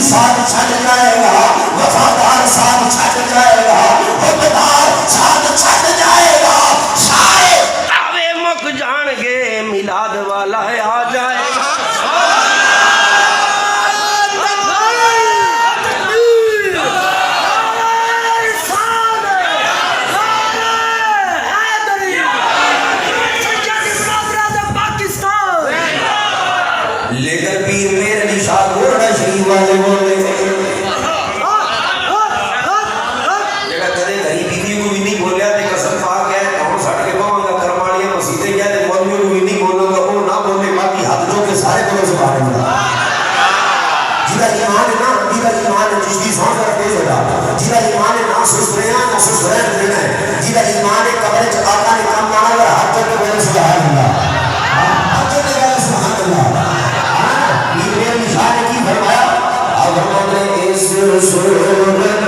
साथ छट जाएगा, वफादार साथ छट जाएगा, वफादार साथ छट जाएगा, शायद आवे मुक जाएंगे, मिलाद वाला आ जाएगा। लेकर पीर मेरे निशान बोलना शरीफ वाले बोले जेड़ा कदे घरी बीवी को भी नहीं बोलिया ते कसम खा गया कौन सट के पाऊंगा करमाड़िया मसीदे गया ते मौलवी को भी नहीं बोलूंगा, वो ना बोलने बाकी हाथ जो के सारे को सुभान अल्लाह। जिला ईमान है ना, जिला ईमान है जिसकी सांस रखते जरा, जिला ईमान है ना सुस्त्रियां ना सुस्त्रियां देना है, जिला ईमान है कब्र च आका ने काम माना अगर हाथ जोड़ के बोले सुभान अल्लाह, हाथ जोड़ के बोले सुभान अल्लाह। फरमाया अब हमने इस सूरत